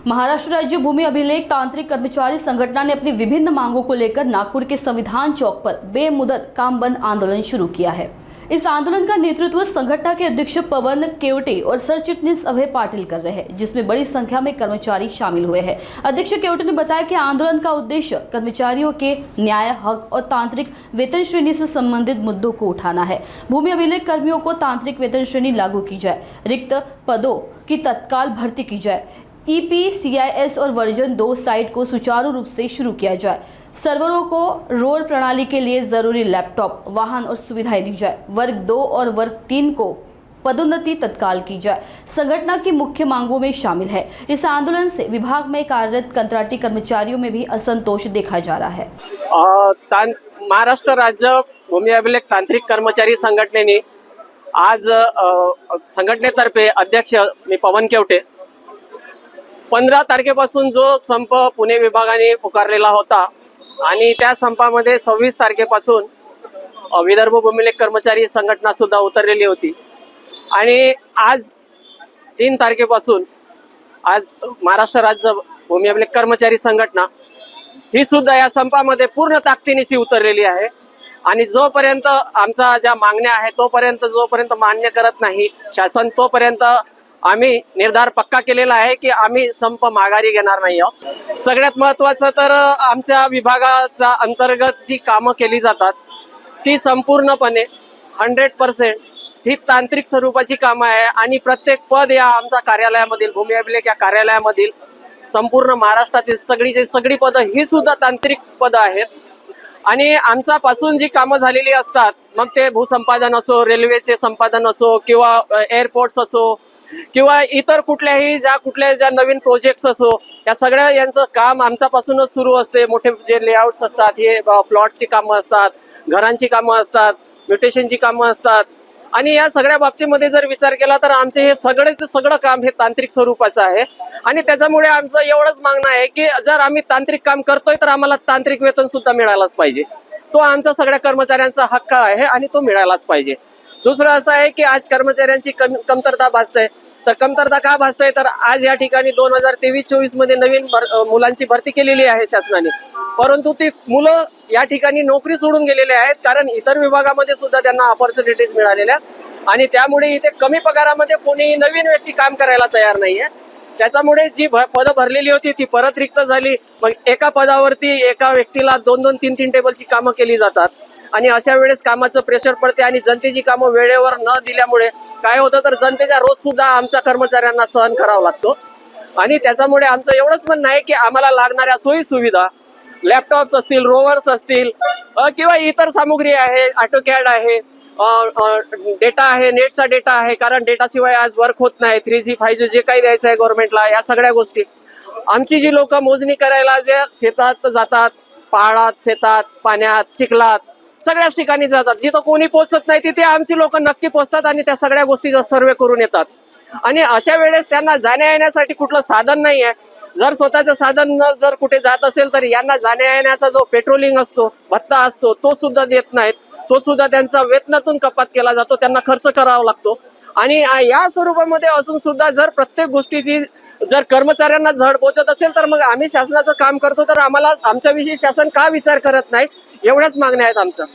महाराष्ट्र राज्य भूमि अभिलेख तांत्रिक कर्मचारी संगठन ने अपनी विभिन्न मांगों को लेकर नागपुर के संविधान चौक पर बेमुदत काम बंद आंदोलन शुरू किया है। इस आंदोलन का नेतृत्व संगठन के अध्यक्ष पवन केवटे और सर चिटनीस अभय पाटिल कर रहे हैं, जिसमें बड़ी संख्या में कर्मचारी शामिल हुए हैं। अध्यक्ष केवटे ने बताया कि आंदोलन का उद्देश्य कर्मचारियों के न्याय, हक और तांत्रिक वेतन श्रेणी से संबंधित मुद्दों को उठाना है। भूमि अभिलेख कर्मियों को तांत्रिक वेतन श्रेणी लागू की जाए, रिक्त पदों की तत्काल भर्ती की जाए, EPCIS और वर्जन 2 साइट को सुचारू रूप से शुरू किया जाए, सर्वरों को रोड प्रणाली के लिए जरूरी लैपटॉप, वाहन और सुविधाएं दी जाए, वर्ग 2 और वर्ग 3 को पदोन्नति तत्काल की जाए। संगठन की मुख्य मांगों में शामिल है। इस आंदोलन से विभाग में कार्यरत कंत्राटी कर्मचारियों में भी असंतोष देखा जा रहा है। महाराष्ट्र राज्य भूमि अभिलेख तांत्रिक कर्मचारी संघटनेने आज संघटनेतर्फे अध्यक्ष मी पवन केवटे 15 तारखेपासून जो संप पुणे विभागाने पुकारलेला होता आणि त्या संपामध्ये 26 तारखेपासून विदर्भ भूमी अभिलेख कर्मचारी संघटना सुद्धा उतरलेली होती आणि आज 3 तारखेपासून आज महाराष्ट्र राज्य भूमी अभिलेख कर्मचारी संघटना ही सुद्धा या संपामध्ये पूर्ण ताकदीनिशी उतरलेली आहे आणि जोपर्यंत आमचा ज्या मागण्या आहेत जोपर्यंत मान्य करत नाही शासन, तोपर्यंत आम्ही निर्धार पक्का केलेला आहे की आम्ही संप माघारी घेणार नाही आहोत। सगळ्यात महत्त्वाचं तर आमच्या विभागाचा अंतर्गत जी कामं केली जातात ती संपूर्णपणे 100% ही तांत्रिक स्वरूपाची कामं आहे आणि प्रत्येक पद या आमच्या कार्यालयामधील भूमी अभिलेख या कार्यालयामधील संपूर्ण महाराष्ट्रातील सगळी पदं ही सुद्धा तांत्रिक पदं आहेत आणि आमच्यापासून जी कामं झालेली असतात, मग ते भूसंपादन असो, रेल्वेचे संपादन असो किंवा एअरपोर्ट्स असो किंवा इतर कुठल्या ज्या नवीन प्रोजेक्ट्स असो, या सगळ्या यांचं काम आमच्यापासूनच सुरू असते। मोठे जे लेआउट्स असतात, हे प्लॉटची कामं असतात, घरांची कामं असतात, म्युटेशनची कामं असतात आणि या सगळ्या बाबतीमध्ये जर विचार केला तर आमचे हे सगळं काम हे तांत्रिक स्वरूपाचं आहे आणि त्याच्यामुळे आमचं एवढंच मागणं आहे की जर आम्ही तांत्रिक काम करतोय तर आम्हाला तांत्रिक वेतन सुद्धा मिळायलाच पाहिजे। तो आमचा सगळ्या कर्मचाऱ्यांचा हक्क आहे आणि तो मिळायलाच पाहिजे। दुसरं असं आहे की आज कर्मचाऱ्यांची कमतरता भासते, तर कमतरता का भासते तर आज या ठिकाणी 2023-24 मध्ये नवीन मुलांची भरती केलेली आहे शासनाने, परंतु ती मुलं या ठिकाणी नोकरी सोडून गेलेले आहेत कारण इतर विभागामध्ये सुद्धा त्यांना अपॉर्च्युनिटीज मिळालेल्या आणि त्यामुळे इथे कमी पगारामध्ये कोणीही नवीन व्यक्ती काम करायला तयार नाहीये। त्याच्यामुळे जी पदं भरलेली होती ती परत रिक्त झाली। मग एका पदावरती एका व्यक्तीला 2-2, 3-3 टेबलची कामं केली जातात आणि अशा वेळेस कामाचं प्रेशर पडते आणि जनतेची कामं वेळेवर न दिल्यामुळे काय होतं तर जनतेचा रोज सुद्धा आमच्या कर्मचाऱ्यांना सहन करावा लागतो आणि त्याच्यामुळे आमचं एवढंच म्हणणं आहे की आम्हाला लागणाऱ्या सोयी सुविधा, लॅपटॉप्स असतील, रोवर्स असतील किंवा इतर सामुग्री आहे, ऑटोकॅड आहे, डेटा आहे, नेटचा डेटा आहे, कारण डेटाशिवाय आज वर्क होत नाही। 3G 5G जे काही द्यायचं आहे गव्हर्नमेंटला, या सगळ्या गोष्टी आमची जी लोक मोजणी करायला जे शेतात जातात, पहाडात, शेतात, पाण्यात, चिखलात सगळ्याच ठिकाणी जातात, जिथं कोणी पोहोचत नाही तिथे आमची लोक नक्की पोहोचतात आणि त्या सगळ्या गोष्टीचा सर्वे करून येतात आणि अशा वेळेस त्यांना जाण्या येण्यासाठी कुठलं साधन नाही आहे। जर स्वतःचं साधन जर कुठे जात असेल तर यांना जाण्या येण्याचा जो पेट्रोलिंग असतो, भत्ता असतो, तो सुद्धा देत नाहीत, तो सुद्धा त्यांचा वेतनातून कपात केला जातो, त्यांना खर्च करावा लागतो आणि या स्वरूपामध्ये असून सुद्धा जर प्रत्येक गोष्टीची जर कर्मचाऱ्यांना झळ पोहोचत असेल तर मग आम्ही शासनाचं काम करतो तर आम्हाला आमच्याविषयी शासन का विचार करत नाहीत, एवढ्याच मागण्या आहेत आमच्या।